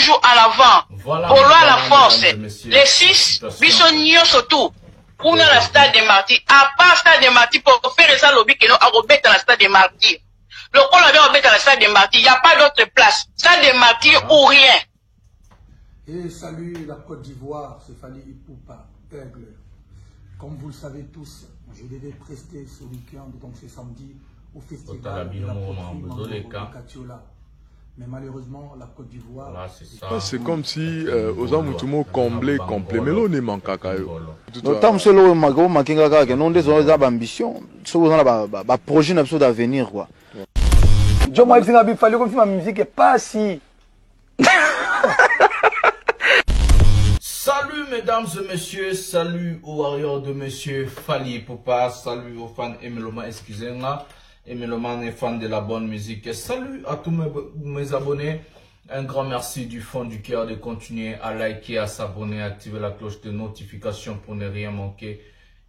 toujours en avant. Voilà, Pour la force. Les 6, bisogno surtout. Pour le stade de Marty. À part le stade de Marty, pour faire ça, lobby qui nous a remis dans le stade de Marty. Le qu'on avait remis dans le stade de Marty, il n'y a pas d'autre place. Stade de Marty ou rien. Et salut la Côte d'Ivoire, c'est Fali Ipupa, Aigle. Comme vous le savez tous, je devais prester ce week-end, donc c'est samedi, au festival de la poterie de Katiola. Mais malheureusement, la Côte d'Ivoire... Voilà, c'est comme si aux hommes tout le monde comblé, complet, mais là on est manqué. Notamment solo mago makinga ka non des ambitions, solo na projet d'avenir quoi. Joe moi il fallait qu'on fasse ma musique et pas si. Salut mesdames et messieurs, salut aux warriors de monsieur Fali Ipupa, salut aux fans Emeloma, excusez-moi, Emeloma est fan de la bonne musique, salut à tous mes abonnés, un grand merci du fond du cœur de continuer à liker, à s'abonner, à activer la cloche de notification pour ne rien manquer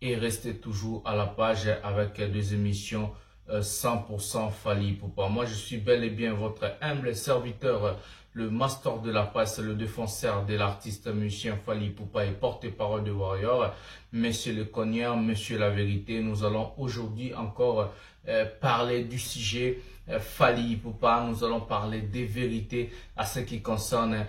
et rester toujours à la page avec des émissions 100% Fali Ipupa. Moi je suis bel et bien votre humble serviteur, le master de la presse, le défenseur de l'artiste musicien Fali Ipupa et porte-parole de Warrior, Monsieur le Cognard, Monsieur la Vérité. Nous allons aujourd'hui encore parler du sujet Fali Ipupa. Nous allons parler des vérités à ce qui concerne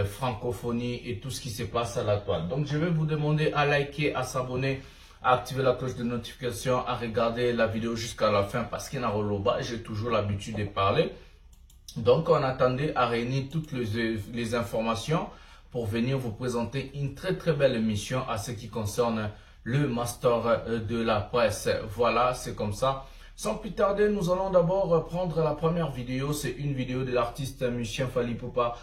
francophonie et tout ce qui se passe à la toile. Donc je vais vous demander à liker, à s'abonner, à activer la cloche de notification, à regarder la vidéo jusqu'à la fin parce qu'il y a un j'ai toujours l'habitude de parler. Donc, on attendait à réunir toutes les informations pour venir vous présenter une très très belle émission à ce qui concerne le master de la presse. Voilà, c'est comme ça. Sans plus tarder, nous allons d'abord prendre la première vidéo. C'est une vidéo de l'artiste musicien Fali Ipupa.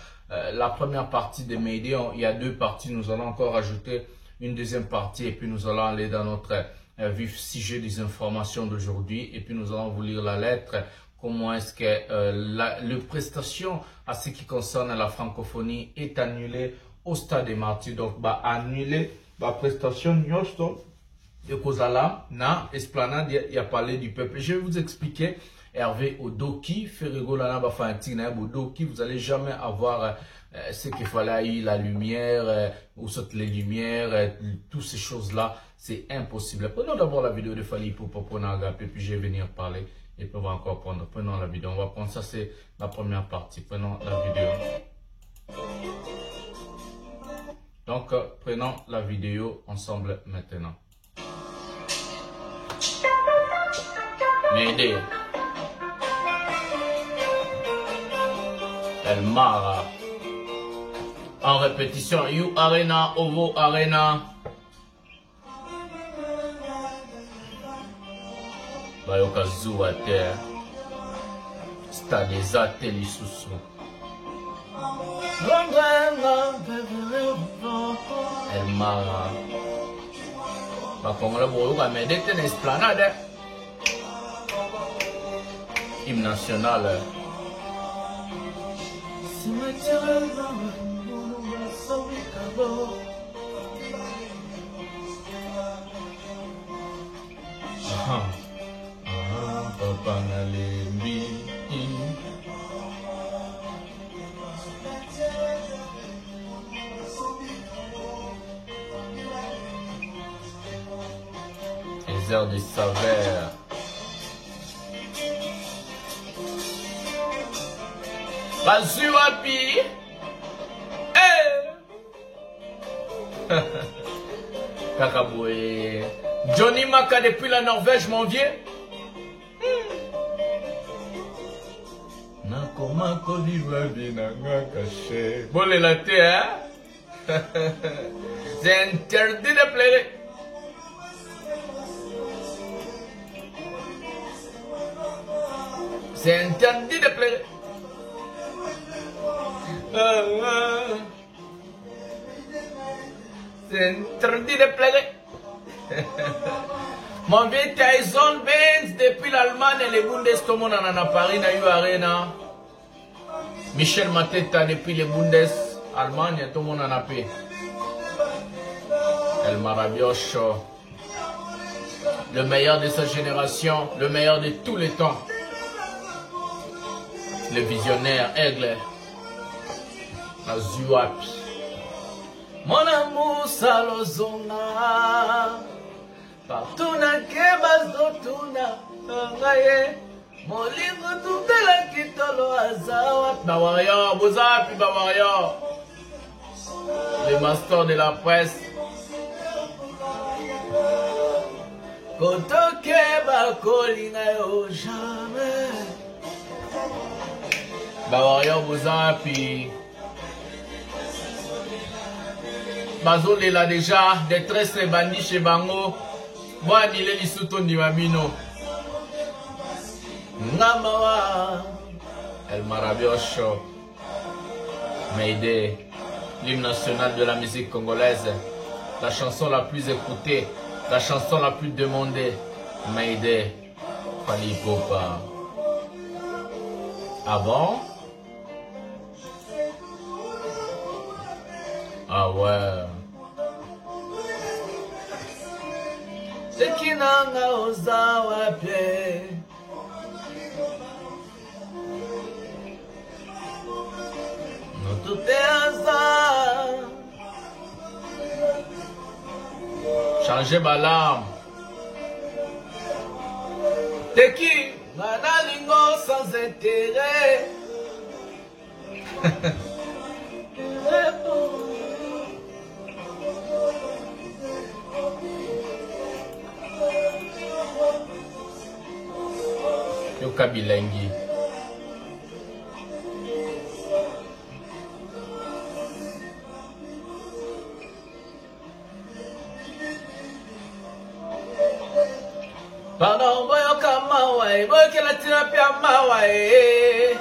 La première partie de mes idées, il y a deux parties. Nous allons encore ajouter une deuxième partie et puis nous allons aller dans notre vif sujet des informations d'aujourd'hui. Et puis nous allons vous lire la lettre. Comment est-ce que le prestation à ce qui concerne la francophonie est annulé au stade de Marty. Donc, annuler la prestation de Kozala na esplanade, il y a parlé du peuple. Je vais vous expliquer. Hervé Odoki, Ferrigolana Bafantina, Odoki, vous n'allez jamais avoir ce qu'il fallait, la lumière, ou saute les lumières, toutes ces choses-là, c'est impossible. Prenons d'abord la vidéo de Fali Ipupa pour puis je vais venir parler. Et puis on va encore prendre, prenons la vidéo, on va prendre ça, c'est la première partie, prenons la vidéo. Donc, prenons la vidéo ensemble maintenant. M'aider. El Mara. En répétition, You Arena, Ovo Arena. Bayoka Zoua Terre, Stade Zate Lisusu. El Mara. Bakongola Boyoka Medete n'esplanade. Hymne national. Les heures de saveur. Bazuapi. Kakaboué. Johnny Maka depuis la Norvège, mon vieux. Bon, les latés, hein? C'est interdit de pleurer. C'est interdit de pleurer. C'est interdit de pleurer. Mon vieux Tyson Benz depuis l'Allemagne et les Bundes, tout le monde en a Paris, na eu Arena. Michel Mateta depuis les Bundes, Allemagne, tout le monde en a payé. El Marabiocho, le meilleur de sa génération, le meilleur de tous les temps. Le visionnaire Aigle. Azuapi. Mon amour salozonga. Partout na kebazo tuna. Ngaye. Molingo tutela kitolo azawa. Bawario, Bozapi, Bawario. Les masters de la presse. Kotoke bakolinga yo jamais. Bawario, Bozapi. Bazole là déjà, détresse les bandits chez Bango. Moi, il est l'issouton du Mabino. Namawa. El Marabiocho. Mayday. L'hymne national de la musique congolaise. La chanson la plus écoutée. La chanson la plus demandée. Mayday. Fally Ipupa. Ah bon? Ah ouais. Tekinanga ozawa pie. No tout est hasard. Changer ma larme. Teki, nanalingo sans intérêt. Yoka Bilengi. Pardon, boyoka mawae, boyoka la tilapia mawae.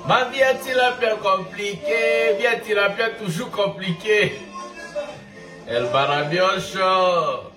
Ma vie a tilapia compliqué, vie a tilapia toujours compliqué. El Barabiocho.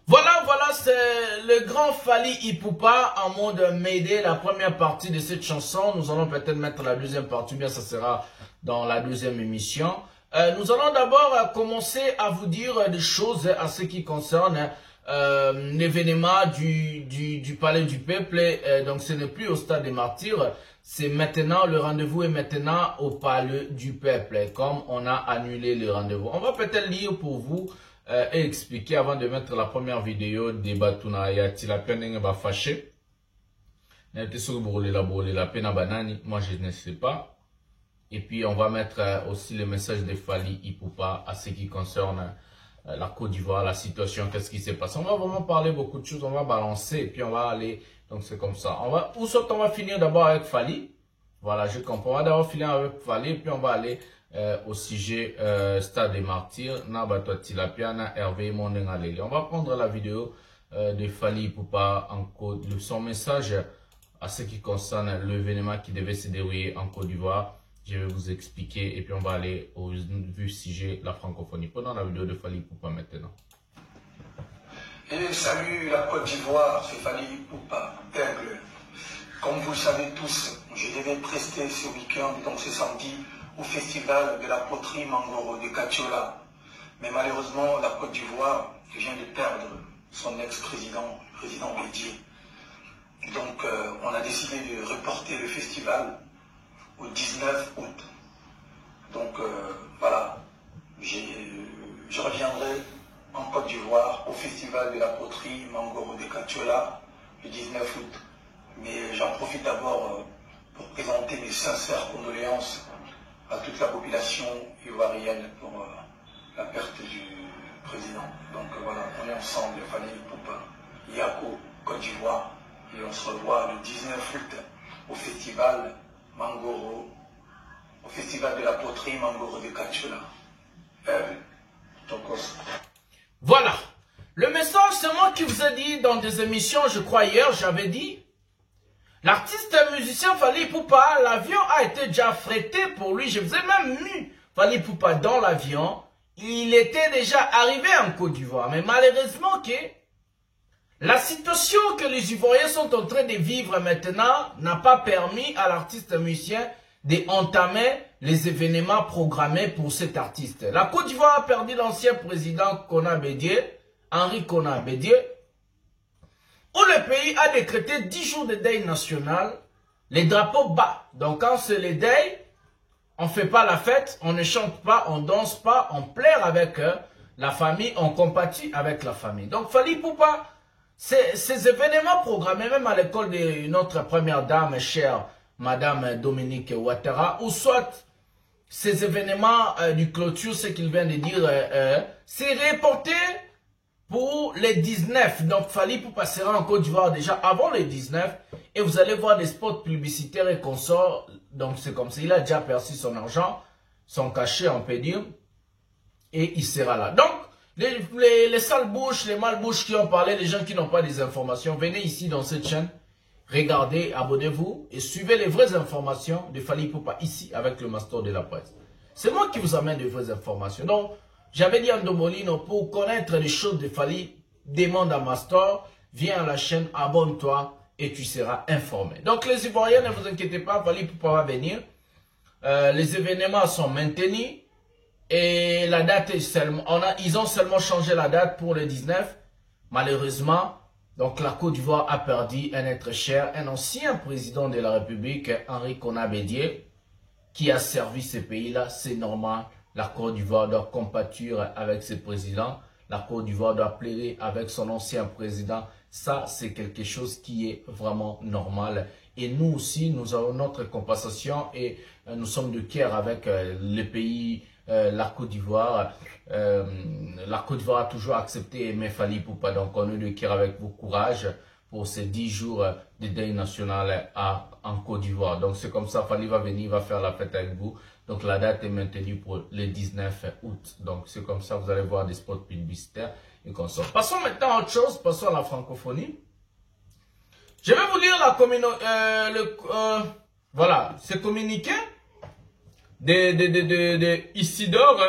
Voilà, c'est le grand Fally Ipupa en mode Mayday, la première partie de cette chanson. Nous allons peut-être mettre la deuxième partie, bien ça sera dans la deuxième émission. Nous allons d'abord commencer à vous dire des choses à ce qui concerne l'événement du Palais du Peuple. Donc ce n'est plus au Stade des Martyrs. C'est maintenant, le rendez-vous est maintenant au Palais du Peuple, comme on a annulé le rendez-vous. On va peut-être lire pour vous et expliquer avant de mettre la première vidéo de Batuna Yatilapia Nenga fâché. Moi je ne sais pas. Et puis on va mettre aussi le message de Fally Ipupa à ce qui concerne la Côte d'Ivoire, la situation, qu'est-ce qui s'est passé. On va vraiment parler beaucoup de choses, on va balancer et puis on va aller. Donc c'est comme ça. On va finir d'abord avec Fally. Voilà, je comprends. On va d'abord finir avec Fally, puis on va aller au sujet Stade des Martyrs. On va prendre la vidéo de Fally Ipupa en Côte d'Ivoire, son message à ce qui concerne l'événement qui devait se dérouler en Côte d'Ivoire. Je vais vous expliquer et puis on va aller au sujet la francophonie. Prenons la vidéo de Fally Ipupa maintenant. Et salut la Côte d'Ivoire, c'est Fally Ipupa, Aigle. Comme vous le savez tous, je devais prester ce week-end, donc ce samedi, au festival de la poterie Mangoro de Katiola. Mais malheureusement, la Côte d'Ivoire vient de perdre son ex-président, le président Bédié. Donc on a décidé de reporter le festival au 19 août. Donc voilà, je reviendrai en Côte d'Ivoire au festival de la poterie Mangoro de Katiola le 19 août. Mais j'en profite d'abord pour présenter mes sincères condoléances à toute la population ivoirienne pour la perte du président. Donc voilà, on est ensemble, Fally Ipupa, Yako, Côte d'Ivoire, et on se revoit le 19 août au festival Mangoro, au festival de la poterie Mangoro de Katiola. Voilà. Le message, c'est moi qui vous ai dit dans des émissions, je crois hier, j'avais dit, l'artiste musicien Fally Ipupa, l'avion a été déjà frété pour lui. Je vous ai même mis Fally Ipupa dans l'avion. Il était déjà arrivé en Côte d'Ivoire. Mais malheureusement que la situation que les Ivoiriens sont en train de vivre maintenant n'a pas permis à l'artiste musicien d'entamer les événements programmés pour cet artiste. La Côte d'Ivoire a perdu l'ancien président Kona Bédié Henri Konan Bédié, où le pays a décrété 10 jours de deuil national, les drapeaux bas. Donc quand c'est le deuil, on ne fait pas la fête, on ne chante pas, on ne danse pas, on pleure avec la famille, on compatit avec la famille. Donc Fally Ipupa, ces événements programmés même à l'école de notre première dame, chère Madame Dominique Ouattara, ou soit ces événements du clôture, ce qu'il vient de dire, c'est reporté pour les 19. Donc Fally Ipupa sera en Côte d'Ivoire déjà avant les 19. Et vous allez voir des spots publicitaires et consorts. Donc c'est comme ça, il a déjà perçu son argent, son cachet on peut dire. Et il sera là. Donc les sales bouches, les mal bouches qui ont parlé, les gens qui n'ont pas des informations, venez ici dans cette chaîne. Regardez, abonnez-vous et suivez les vraies informations de Fally Ipupa ici avec le Master de la presse. C'est moi qui vous amène de vraies informations. Donc, j'avais dit à Ndomolino, pour connaître les choses de Fally, demande à Master, viens à la chaîne, abonne-toi et tu seras informé. Donc, les Ivoiriens, ne vous inquiétez pas, Fally Ipupa va venir. Les événements sont maintenus et la date est seulement, ils ont seulement changé la date pour le 19. Malheureusement, donc la Côte d'Ivoire a perdu un être cher, un ancien président de la République, Henri Konan Bédié, qui a servi ce pays-là. C'est normal, la Côte d'Ivoire doit compatir avec ses présidents, la Côte d'Ivoire doit plaider avec son ancien président. Ça, c'est quelque chose qui est vraiment normal. Et nous aussi, nous avons notre compensation et nous sommes de cœur avec le pays, la Côte d'Ivoire. La Côte d'Ivoire a toujours accepté et aimé Fally Ipupa. Donc on est de cœur avec beaucoup courage pour ces 10 jours de deuil national en Côte d'Ivoire. Donc c'est comme ça, Fally va venir, va faire la fête avec vous. Donc la date est maintenue pour le 19 août. Donc c'est comme ça, vous allez voir des spots publicitaires et qu'on sort. Passons maintenant à autre chose, passons à la francophonie. Je vais vous lire la voilà, ce communiqué de Isidore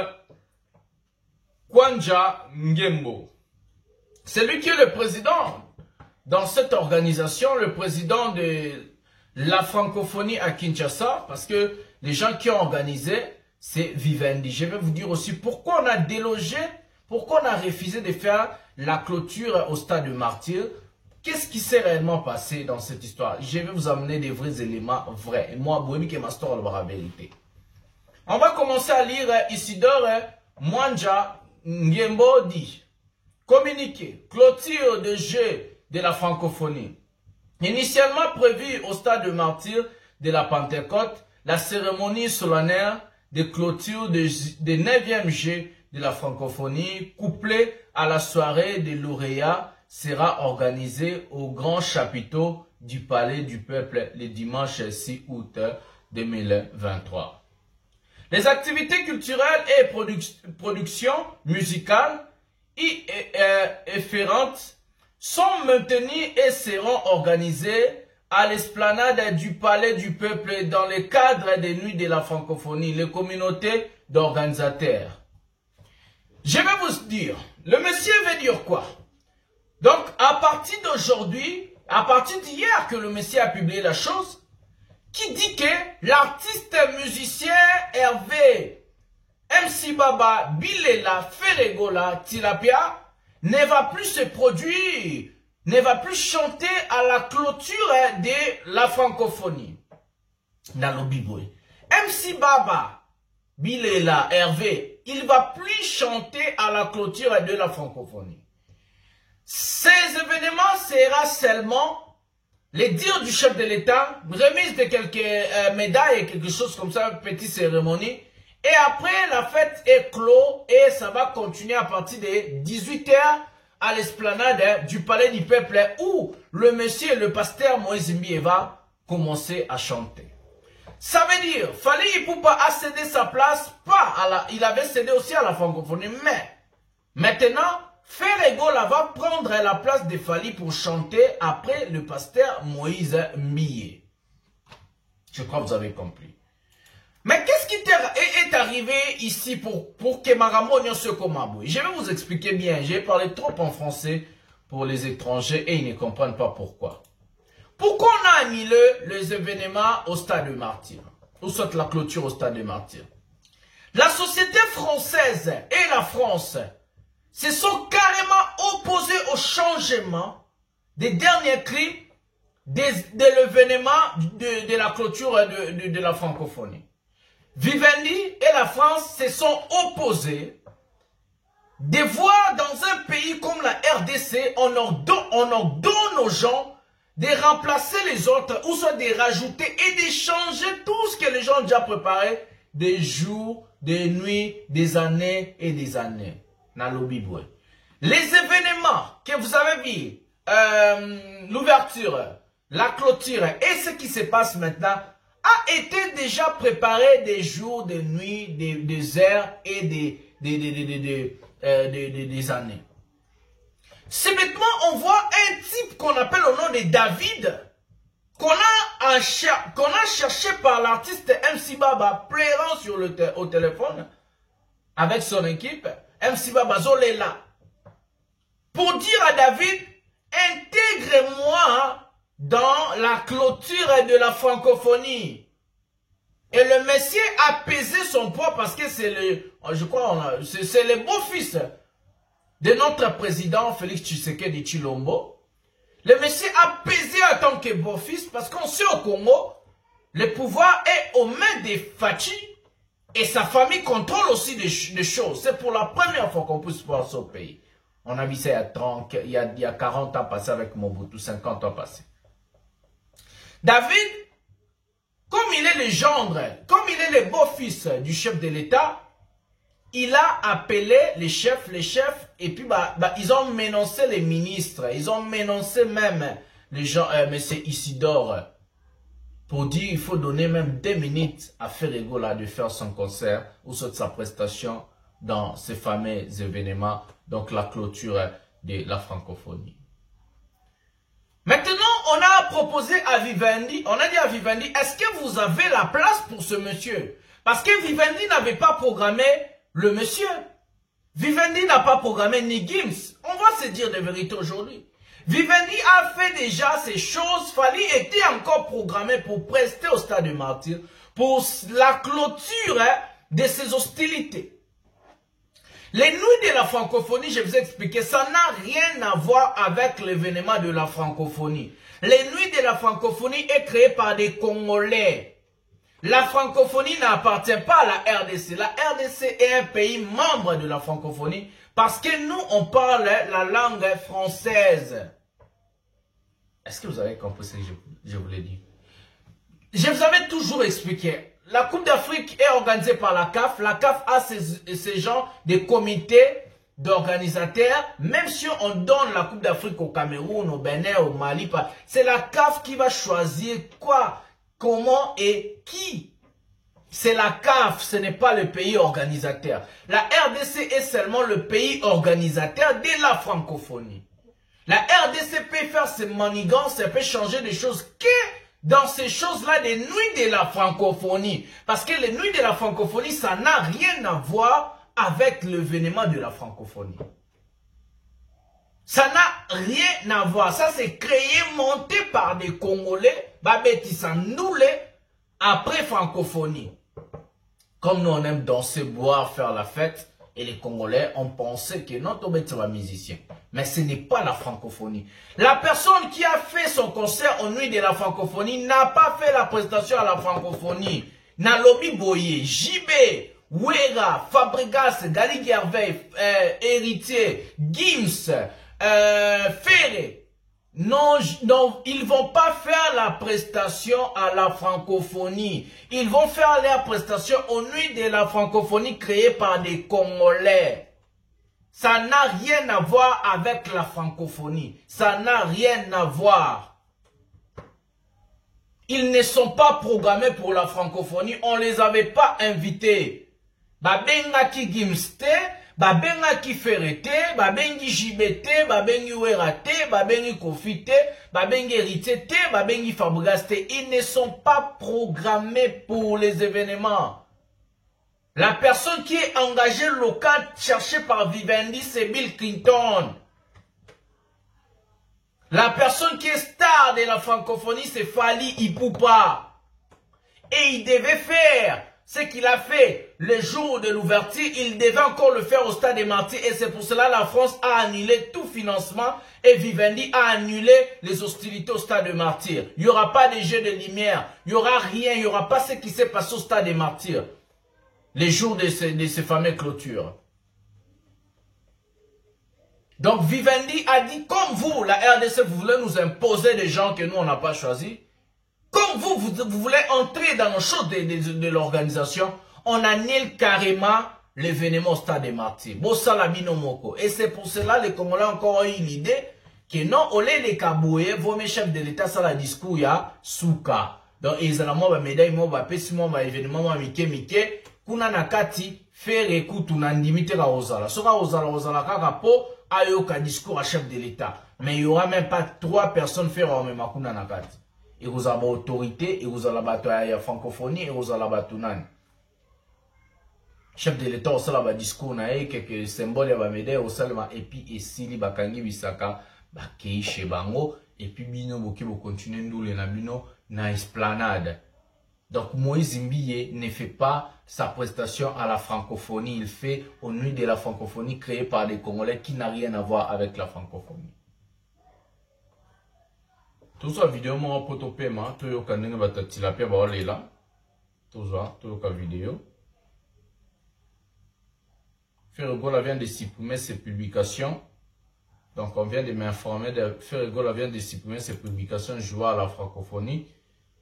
Kwanja Ngembo. C'est lui qui est le président dans cette organisation, le président de la francophonie à Kinshasa, parce que les gens qui ont organisé, c'est Vivendi. Je vais vous dire aussi pourquoi on a délogé, pourquoi on a refusé de faire la clôture au stade de Martyr. Qu'est-ce qui s'est réellement passé dans cette histoire? Je vais vous amener des vrais éléments vrais. Et moi, Boémik et Master, on va voir la vérité. On va commencer à lire Isidore Mwanja Ngembo dit. Communiqué. Clôture de jeu de la francophonie. Initialement prévue au stade de Martyr de la Pentecôte, la cérémonie solennelle de clôture de 9e jeu de la francophonie, couplée à la soirée des lauréats, sera organisée au grand chapiteau du Palais du Peuple le dimanche 6 août 2023. Les activités culturelles et productions musicales y afférentes sont maintenues et seront organisées à l'esplanade du Palais du Peuple dans le cadre des Nuits de la francophonie, les communautés d'organisateurs. Je vais vous dire, le monsieur veut dire quoi? Donc, à partir d'aujourd'hui, à partir d'hier que le monsieur a publié la chose, qui dit que l'artiste musicien Hervé, MC Baba, Bilela, Feregola, Tilapia ne va plus se produire, ne va plus chanter à la clôture de la francophonie. Dans le Biboy. MC Baba, Bilela, Hervé, il ne va plus chanter à la clôture de la francophonie. Ces événements sera seulement les dires du chef de l'État, remise de quelques médailles et quelque chose comme ça, petite cérémonie. Et après, la fête est clos et ça va continuer à partir de 18 h à l'esplanade du Palais du Peuple où le monsieur, le pasteur Moïse Mbie va commencer à chanter. Ça veut dire, Fally Ipupa a cédé sa place, pas à la, il avait cédé aussi à la francophonie, mais maintenant, Feregola va prendre la place de Fally pour chanter après le pasteur Moïse Mbie. Je crois que vous avez compris. Mais qu'est-ce qui est arrivé ici pour que Maramonio se comabouille? Je vais vous expliquer bien. J'ai parlé trop en français pour les étrangers et ils ne comprennent pas pourquoi. Pourquoi on a annulé les événements au stade de Martyr? Ou soit la clôture au stade de Martyr? La société française et la France se sont carrément opposés au changement des derniers cris de l'événement de la clôture de la francophonie. Vivendi et la France se sont opposés de voir dans un pays comme la RDC, on ordonne aux gens de remplacer les autres ou soit de rajouter et de changer tout ce que les gens ont déjà préparé des jours, des nuits, des années et des années. Les événements que vous avez vus, l'ouverture, la clôture et ce qui se passe maintenant a été déjà préparé des jours, des nuits, des heures et des années. Subitement, on voit un type qu'on appelle au nom de David, qu'on a cherché par l'artiste MC Baba, pleurant au téléphone, avec son équipe, MC Baba Zolela, pour dire à David, intègre-moi dans la clôture de la francophonie. Et le monsieur a pesé son poids parce que c'est le, je crois, c'est le beau-fils de notre président Félix Tshisekedi Tshilombo. Le monsieur a pesé en tant que beau-fils parce qu'on sait au Congo, le pouvoir est aux mains des Fachi et sa famille contrôle aussi des choses. C'est pour la première fois qu'on puisse voir ce pays. On a vu ça il y a 40 ans passé avec Mobutu, 50 ans passés. David, comme il est le gendre, comme il est le beau-fils du chef de l'État, il a appelé les chefs, et puis ils ont menacé les ministres, ils ont menacé même les gens, M. Isidore, pour dire qu'il faut donner même 2 minutes à Ferrego là de faire son concert ou sa prestation dans ces fameux événements, donc la clôture de la francophonie. Maintenant, on a proposé à Vivendi, on a dit à Vivendi, est-ce que vous avez la place pour ce monsieur? Parce que Vivendi n'avait pas programmé le monsieur. Vivendi n'a pas programmé ni Gims. On va se dire la vérité aujourd'hui. Vivendi a fait déjà ces choses. Fally était encore programmé pour prester au stade de Martyr pour la clôture de ces hostilités. Les nuits de la francophonie, je vous ai expliqué, ça n'a rien à voir avec l'événement de la francophonie. Les nuits de la francophonie est créée par des Congolais. La francophonie n'appartient pas à la RDC. La RDC est un pays membre de la francophonie parce que nous, on parle la langue française. Est-ce que vous avez compris ce que je vous l'ai dit? Je vous avais toujours expliqué. La Coupe d'Afrique est organisée par la CAF. La CAF a ces gens des comités d'organisateurs. Même si on donne la Coupe d'Afrique au Cameroun, au Bénin, au Mali, c'est la CAF qui va choisir quoi, comment et qui. C'est la CAF, ce n'est pas le pays organisateur. La RDC est seulement le pays organisateur de la francophonie. La RDC peut faire ses manigances, elle peut changer des choses que dans ces choses-là, des nuits de la francophonie. Parce que les nuits de la francophonie, ça n'a rien à voir avec l'événement de la francophonie. Ça n'a rien à voir. Ça, c'est créé, monté par des Congolais, Babeti Sandoulé, après francophonie. Comme nous, on aime danser, boire, faire la fête, et les Congolais ont pensé que notre Obeti va musicien. Mais ce n'est pas la francophonie. La personne qui a fait son concert aux nuits de la francophonie n'a pas fait la prestation à la francophonie. Nalobi Boye, JB, Wera, Fabregas, Gali Gervais, Héritier, Gims, Ferré. Non, ils vont pas faire la prestation à la francophonie. Ils vont faire leur prestation aux nuits de la francophonie créée par des Congolais. Ça n'a rien à voir avec la francophonie. Ça n'a rien à voir. Ils ne sont pas programmés pour la francophonie. On les avait pas invités. Babenga ki Gimste, babenga ki Ferrete, babengi Jibete, babengi Werate, babengi Kofite, babengi Eritete, babengi Fabregaste. Ils ne sont pas programmés pour les événements. La personne qui est engagée locale cherchée par Vivendi, c'est Bill Clinton. La personne qui est star de la francophonie, c'est Fally Ipupa. Et il devait faire Ce qu'il a fait le jour de l'ouverture, il devait encore le faire au Stade des Martyrs. Et c'est pour cela que la France a annulé tout financement et Vivendi a annulé les hostilités au Stade des Martyrs. Il n'y aura pas de jeux de lumière, il n'y aura rien, il n'y aura pas ce qui s'est passé au Stade des Martyrs. Les jours de ces fameuses clôtures. Donc Vivendi a dit, comme vous, la RDC, vous voulez nous imposer des gens que nous, on n'a pas choisis. Comme vous voulez entrer dans nos choses de l'organisation, on annule carrément l'événement au Stade des Martyrs. Et c'est pour cela que les Congolais ont encore eu l'idée que non, au lieu de Kaboué, vos chefs de l'État, ça la discours, il y a Souka. Donc, ils ont une médaille, un événement, Mike, kuna nakati, faire écoute, on a limité la Ozala. Sera Ozala, Kakapo, ayo ka discours à chef de l'État. Mais il n'y aura même pas 3 personnes faire en même kuna nakati. Et vous avez autorité, et vous avez la francophonie, et vous avez la tunani. Chef de l'État, vous avez un discours, quelques symboles, vous avez et puis, et sili, bakangi, bisaka, bakei, chebango, et puis, bino, boki, vous continuez, nous, les nabino, na esplanade. Donc, Moïse Mbiye ne fait pas sa prestation à la francophonie, il fait au nuit de la francophonie créée par les Congolais qui n'a rien à voir avec la francophonie. Tout ça vidéo moi poto paiement to yo kanenge batatila pe ba lela tout ça to yo vidéo Ferregola vient de supprimer ses publications, donc on vient de m'informer de Ferregola vient de supprimer ses publications jouant à la francophonie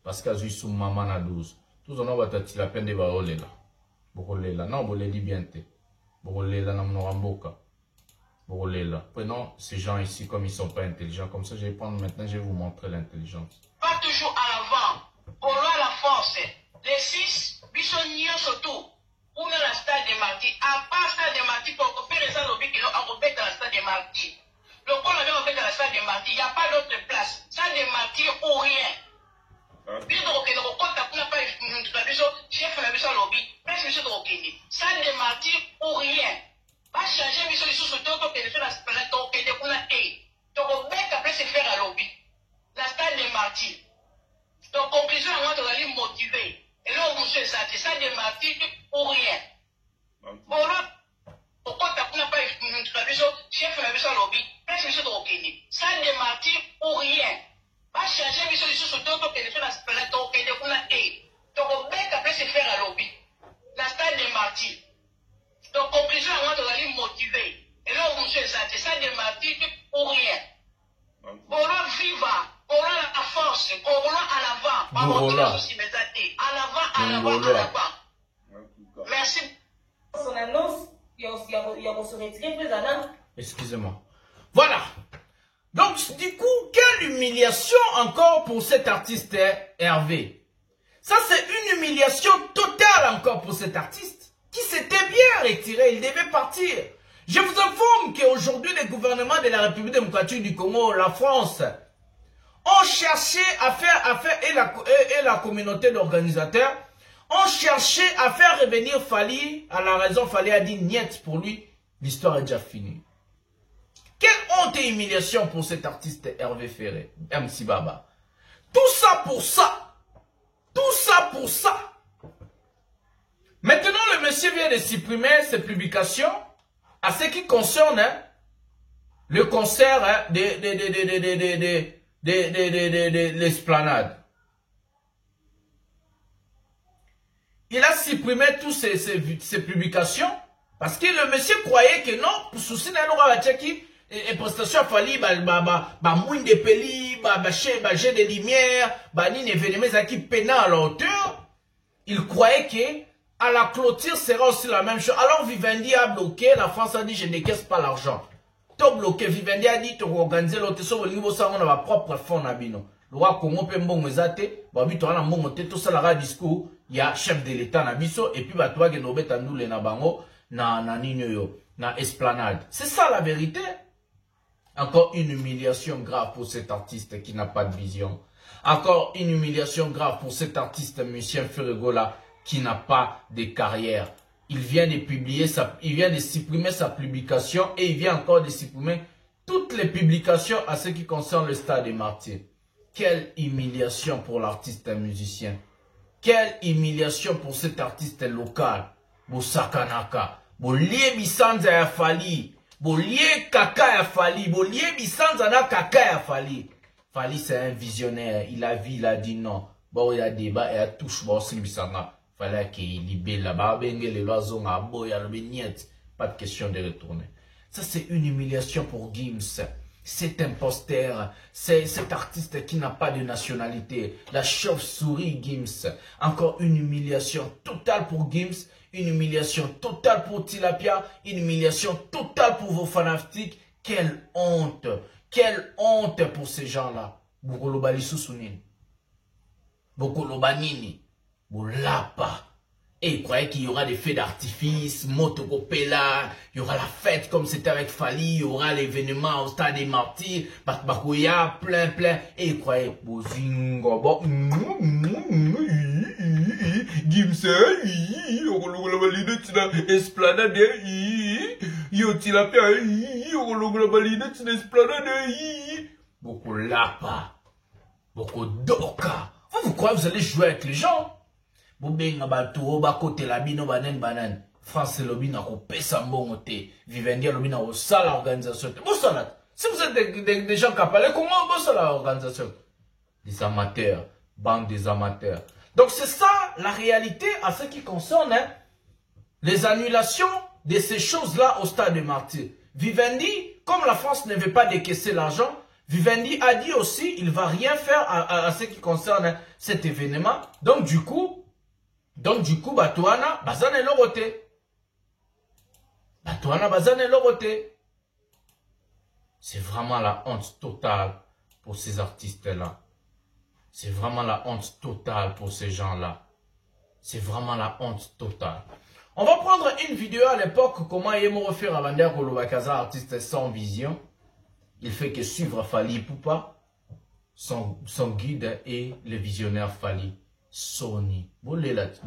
parce qu'elle joue sous maman à 12 tout ça no batatila pe de ba lela boko lela non bo le dit bien te boko lela na mnoramboka. Prenons ces gens ici comme ils ne sont pas intelligents. Comme ça, je vais prendre maintenant, je vais vous montrer l'intelligence. Pas toujours à l'avant. Pour la force. Les 6, Bissonnier surtout. Pour la stade de Marty. À part stade de Marty, pour faire les lobbies qui ont rebêté dans la stade de Marty. Le qu'on avait rebêté dans la stade de Marty, il n'y a pas d'autre place. Stade de Marty ou rien. Bien donc, le compte n'a pas chef de la lobby. Presque monsieur de Rokini. Stade de Marty ou rien. Va changer les sous que de faire la planète au Québec qu'on a et donc on met après se faire à lobby la stade des martyrs. Donc conclusion à moi de aller motiver et là on monsieur ça des martyrs pour rien. Bon là pourquoi t'as pas chef de la lobby presque monsieur de Rokini stade des martyrs pour rien. Va changer les sous que de faire la planète au Québec qu'on a et donc on met après se faire à lobby la stade des martyrs. Donc, conclusion, à moi de aller motiver. Et là, on se ça des martyrs pour rien. Bora viva, Bora la force, Bora à l'avant. À l'avant. Merci. Son annonce, il y a se retirer plus d'un. Excusez-moi. Voilà. Donc, du coup, quelle humiliation encore pour cet artiste Hervé. Ça, c'est une humiliation totale encore pour cet artiste. Qui s'était bien retiré, il devait partir. Je vous informe qu'aujourd'hui, le gouvernement de la République démocratique du Congo, la France, ont cherché à faire et la communauté d'organisateurs, ont cherché à faire revenir Fali, à la raison Fali a dit niet pour lui, l'histoire est déjà finie. Quelle honte et humiliation pour cet artiste Hervé Ferré, MC Baba. Tout ça pour ça. Tout ça pour ça. Maintenant, le monsieur vient de supprimer ses publications à ce qui concerne le concert de l'esplanade. Il a supprimé toutes ces publications parce que le monsieur croyait que non, pour souci n'a pas et prestation fali moins de peli, jet de lumière, ni événement qui peine à la hauteur. Il croyait que à la clôture sera aussi la même chose. Alors Vivendi a bloqué, la France a dit je ne caisse pas l'argent. Tout bloqué, Vivendi a dit tu organiser l'autre sur le niveau ça on a ma propre fonds nabino. Le roi Congo peut mbongo ezate, babi to na mbongo te tout ça la discours, il y a chef de l'état na biso et puis ba toi que no betandule na bango na ninyo na esplanade. C'est ça la vérité. Encore une humiliation grave pour cet artiste qui n'a pas de vision. Encore une humiliation grave pour cet artiste monsieur Ferregola qui n'a pas de carrière. Il vient de publier il vient de supprimer sa publication et il vient encore de supprimer toutes les publications à ce qui concerne le Stade des Martyrs. Quelle humiliation pour l'artiste musicien. Quelle humiliation pour cet artiste local. Bo Sakanaka. Bo lié Bisanza ya Fali. Bo lié Kaka ya Fali. Bo lié Bisanza na Kaka ya Fali. Fali c'est un visionnaire. Il a vu, il a dit non. Bon, il y a débat, il y a touche. Bon, c'est Bisanga. Fallait qu'il libère là-bas. Bengue les loisons à boya le beignet. Pas de question de retourner. Ça, c'est une humiliation pour Gims. Cet imposteur, c'est cet artiste qui n'a pas de nationalité. La chauve-souris Gims. Encore une humiliation totale pour Gims. Une humiliation totale pour Tilapia. Une humiliation totale pour vos fanatiques. Quelle honte. Quelle honte pour ces gens-là. Bokoloba Sousounine. Bokoloba Nini. Bolapa. Et il croyait qu'il y aura des feux d'artifice, Motokopela, il y aura la fête comme c'était avec Fali, il y aura l'événement au stade des Martyrs, Bakbakoya, plein. Et il croyait, Bozingo, Gimse, Esplanade, Yotilapia, Esplanade, Bokolapa, Bokodoka. Vous croyez que vous allez jouer avec les gens? France lobby na kopesa mbongo te. Vivendi lobby na osala organisation te. Si vous êtes des gens capables, comment vous salez l'organisation? Des amateurs, bande des amateurs. Donc c'est ça la réalité à ce qui concerne les annulations de ces choses-là au stade de Martyrs. Vivendi, comme la France ne veut pas décaisser l'argent, Vivendi a dit aussi il ne va rien faire à ce qui concerne cet événement. Donc du coup, Batouana, Bazane Loroté. Batouana, Bazane Loroté. C'est vraiment la honte totale pour ces artistes-là. C'est vraiment la honte totale pour ces gens-là. C'est vraiment la honte totale. On va prendre une vidéo à l'époque, comment Yemo refaire à Vander Kolobakaza, artiste sans vision. Il fait que suivre Fali Poupa, son guide et le visionnaire Fali. Sony. MC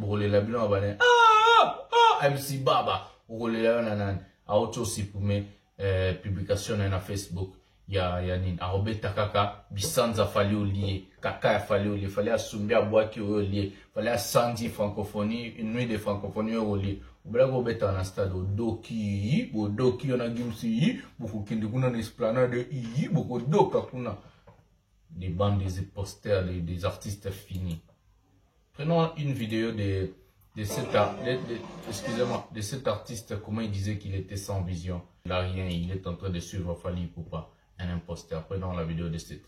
Baba. A autre aussi pour mes publications na Facebook. Ya nin. A Robeta Kaka. Bisanza Fali au lié. Kaka Fali au lié. Fallait à Sumbia Boaki au lié. Fallait à Sandy francophonie. Une nuit de francophonie au lié. Oubla Robeta na stade. Doki. Doki on a Gimsi. Beaucoup qui ne na esplanade. Beaucoup Doka kuna. Des bandes des posters des artistes finis. Prenons une vidéo de cet artiste, comment il disait qu'il était sans vision. Il n'a rien, il est en train de suivre Fali Poupa, un imposteur. Prenons la vidéo de cet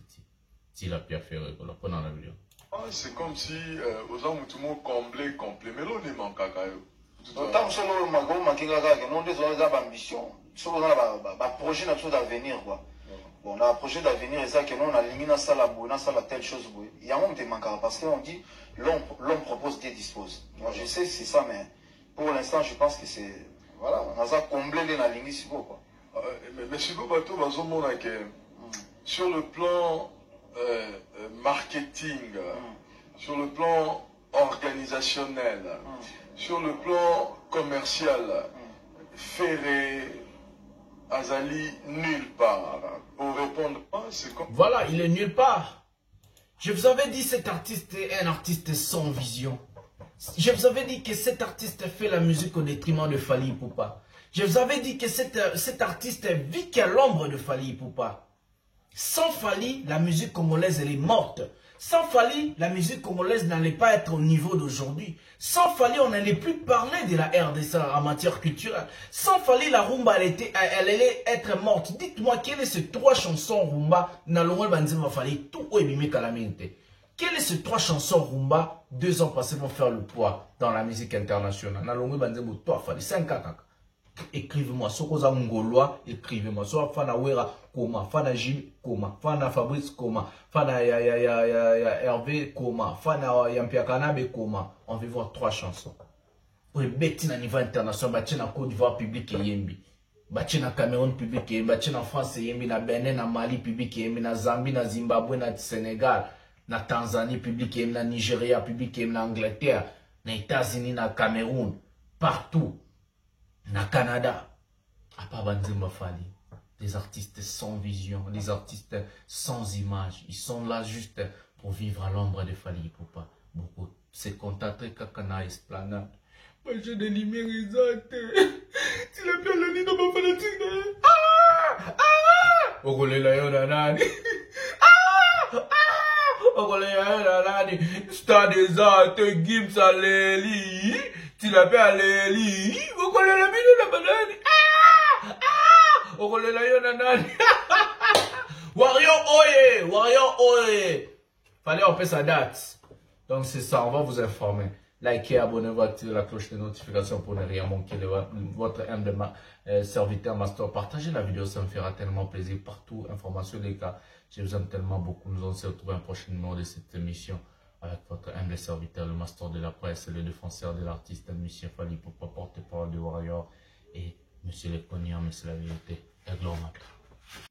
Tilapia Ferré. Prenons la vidéo. C'est comme si aux hommes tout le monde complet, mais l'on est manqué. Tant que solo mago makinga kaka, non des ambitions. Solo na projet d'avenir quoi. Bon, on a un projet d'avenir et ça que nous on a éliminé dans ça la telle chose. Il y a un moment qui manque parce qu'on dit l'homme propose, Dieu dispose. Moi je sais c'est ça, mais pour l'instant je pense que c'est voilà, on a comblé les lignes si quoi. Mais si vous bateau sur le plan marketing, sur le plan organisationnel, sur le plan commercial, Ferré, Azali, nulle part. Pour répondre, c'est comme... Voilà, il est nulle part. Je vous avais dit cet artiste est un artiste sans vision. Je vous avais dit que cet artiste fait la musique au détriment de Fali Poupa. Je vous avais dit que cet artiste vit qu'à l'ombre de Fali Poupa. Sans Fali, la musique congolaise, elle est morte. Sans Fali, la musique congolaise n'allait pas être au niveau d'aujourd'hui. Sans Fali, on n'allait plus parler de la RDC en matière culturelle. Sans Fali, la rumba, elle allait être morte. Dites-moi, quelles sont ces 3 chansons rumba dans le Banzima Fali, tout au Ebime Kalamente. Quelles sont ces 3 chansons rumba 2 ans passés vont faire le poids dans la musique internationale? Dans le Banzima Fali, 5 ans. Écrivez-moi, Sokoza Ngoloa, écrivez-moi. Soit Fana Wera, Koma, Fana Gilles, Koma, Fana Fabrice, Koma, Fana Hervé, Koma, Fana Yampia Kanabe, Koma. On veut voir 3 chansons. Oui, Betty à niveau international, Batien en Côte d'Ivoire public et Yembi. Batien en Cameroun public et Yembi, Batien en France et Yembi, na Benin, na Mali public et Yembi, na Zambie, na Zimbabwe, na Sénégal, na Tanzanie public et Yembi, na Nigeria public et Yembi, na Angleterre, na États-Unis, na Cameroun, partout. Na Canada, à part Banzimba Fali, des artistes sans vision, des artistes sans image. Ils sont là juste pour vivre à l'ombre de Fali Poupa. Beaucoup c'est contacté Kakana Esplanade. Moi, j'ai des lumières exactes. Tu l'as bien le nid dans ma fanatique. Ogole la yona nani. Ogole la yona nani. Stade des arts, Gibbs à Léli. Tu l'as bien à Léli. Ogole la mine de la banane. Ogole la yona nani. Warrior Oye. Warrior Oye. Fallait on fait sa date. Donc c'est ça, on va vous informer. Likez, abonnez-vous, activez la cloche de notification pour ne rien manquer de votre humble serviteur master. Partagez la vidéo, ça me fera tellement plaisir. Partout, information les gars. Je vous aime tellement beaucoup. Nous allons se retrouver un prochain numéro de cette émission avec votre humble serviteur, le master de la presse, le défenseur de l'artiste, monsieur Fally Ipupa, porte-parole de Warrior et monsieur le Cognac, monsieur la vérité, Aigle au matin.